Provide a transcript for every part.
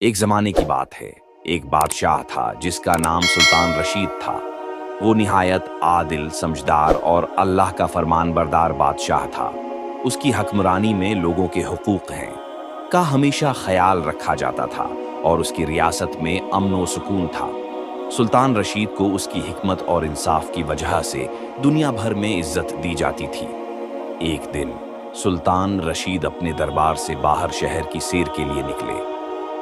ایک زمانے کی بات ہے، ایک بادشاہ تھا جس کا نام سلطان رشید تھا۔ وہ نہایت عادل، سمجھدار اور اللہ کا فرمان بردار بادشاہ تھا۔ اس کی حکمرانی میں لوگوں کے حقوق کا ہمیشہ خیال رکھا جاتا تھا اور اس کی ریاست میں امن و سکون تھا۔ سلطان رشید کو اس کی حکمت اور انصاف کی وجہ سے دنیا بھر میں عزت دی جاتی تھی۔ ایک دن سلطان رشید اپنے دربار سے باہر شہر کی سیر کے لیے نکلے۔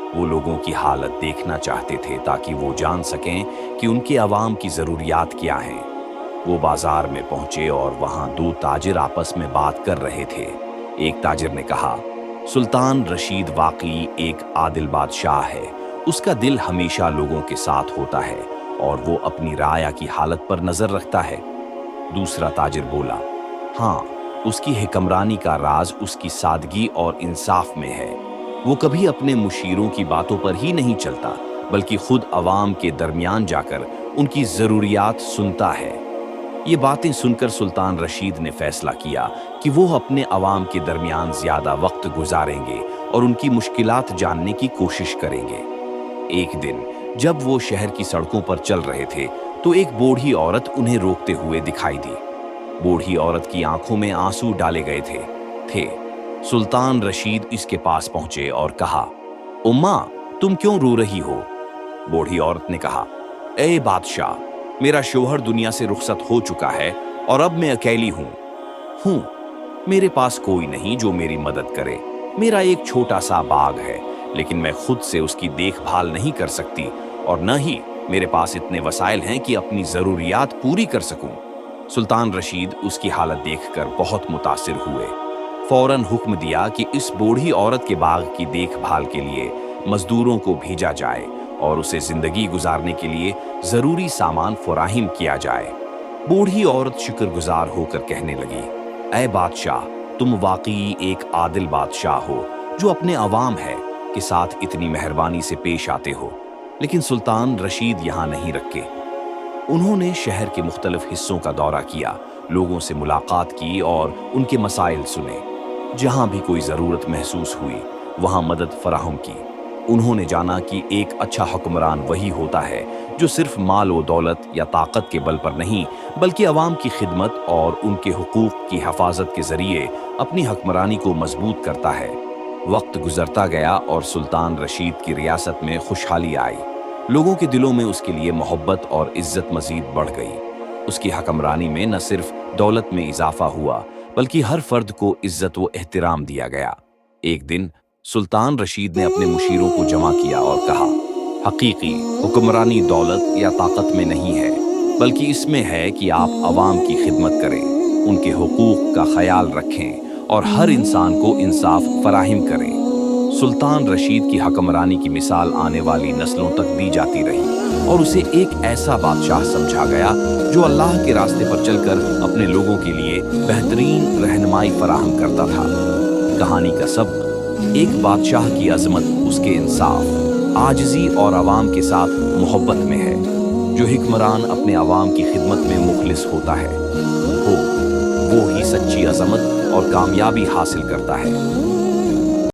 وہ لوگوں کی حالت دیکھنا چاہتے تھے تاکہ وہ جان سکیں کہ ان کے عوام کی ضروریات کیا ہیں۔ وہ بازار میں پہنچے اور وہاں دو تاجر آپس میں بات کر رہے تھے۔ ایک تاجر نے کہا، سلطان رشید واقعی ایک عادل بادشاہ ہے۔ اس کا دل ہمیشہ لوگوں کے ساتھ ہوتا ہے اور وہ اپنی رعایا کی حالت پر نظر رکھتا ہے۔ دوسرا تاجر بولا، ہاں، اس کی حکمرانی کا راز اس کی سادگی اور انصاف میں ہے۔ وہ کبھی اپنے مشیروں کی باتوں پر ہی نہیں چلتا بلکہ خود عوام کے درمیان جا کر ان کی ضروریات سنتا ہے۔ یہ باتیں سن کر سلطان رشید نے فیصلہ کیا کہ وہ اپنے عوام کے درمیان زیادہ وقت گزاریں گے اور ان کی مشکلات جاننے کی کوشش کریں گے۔ ایک دن جب وہ شہر کی سڑکوں پر چل رہے تھے تو ایک بوڑھی عورت انہیں روکتے ہوئے دکھائی دی۔ بوڑھی عورت کی آنکھوں میں آنسو ڈالے گئے تھے۔ سلطان رشید اس کے پاس پہنچے اور کہا، اماں، تم کیوں رو رہی ہو؟ بوڑھی عورت نے کہا، اے بادشاہ، میرا شوہر دنیا سے رخصت ہو چکا ہے اور اب میں اکیلی ہوں۔ میرے پاس کوئی نہیں جو میری مدد کرے۔ میرا ایک چھوٹا سا باغ ہے لیکن میں خود سے اس کی دیکھ بھال نہیں کر سکتی اور نہ ہی میرے پاس اتنے وسائل ہیں کہ اپنی ضروریات پوری کر سکوں۔ سلطان رشید اس کی حالت دیکھ کر بہت متاثر ہوئے۔ فوراً حکم دیا کہ اس بوڑھی عورت کے باغ کی دیکھ بھال کے لیے مزدوروں کو بھیجا جائے اور اسے زندگی گزارنے کے لیے ضروری سامان فراہم کیا جائے۔ بوڑھی عورت شکر گزار ہو کر کہنے لگی، اے بادشاہ، تم واقعی ایک عادل بادشاہ ہو جو اپنے عوام کے ساتھ اتنی مہربانی سے پیش آتے ہو۔ لیکن سلطان رشید یہاں نہیں رکے۔ انہوں نے شہر کے مختلف حصوں کا دورہ کیا، لوگوں سے ملاقات کی اور ان کے مسائل سنے۔ جہاں بھی کوئی ضرورت محسوس ہوئی وہاں مدد فراہم کی۔ انہوں نے جانا کہ ایک اچھا حکمران وہی ہوتا ہے جو صرف مال و دولت یا طاقت کے بل پر نہیں بلکہ عوام کی خدمت اور ان کے حقوق کی حفاظت کے ذریعے اپنی حکمرانی کو مضبوط کرتا ہے۔ وقت گزرتا گیا اور سلطان رشید کی ریاست میں خوشحالی آئی۔ لوگوں کے دلوں میں اس کے لیے محبت اور عزت مزید بڑھ گئی۔ اس کی حکمرانی میں نہ صرف دولت میں اضافہ ہوا بلکہ ہر فرد کو عزت و احترام دیا گیا۔ ایک دن سلطان رشید نے اپنے مشیروں کو جمع کیا اور کہا، حقیقی حکمرانی دولت یا طاقت میں نہیں ہے بلکہ اس میں ہے کہ آپ عوام کی خدمت کریں، ان کے حقوق کا خیال رکھیں اور ہر انسان کو انصاف فراہم کریں۔ سلطان رشید کی حکمرانی کی مثال آنے والی نسلوں تک دی جاتی رہی اور اسے ایک ایسا بادشاہ سمجھا گیا جو اللہ کے راستے پر چل کر اپنے لوگوں کے لیے بہترین رہنمائی فراہم کرتا تھا۔ کہانی کا سبق، ایک بادشاہ کی عظمت اس کے انصاف، عاجزی اور عوام کے ساتھ محبت میں ہے۔ جو حکمران اپنے عوام کی خدمت میں مخلص ہوتا ہے وہ ہی سچی عظمت اور کامیابی حاصل کرتا ہے۔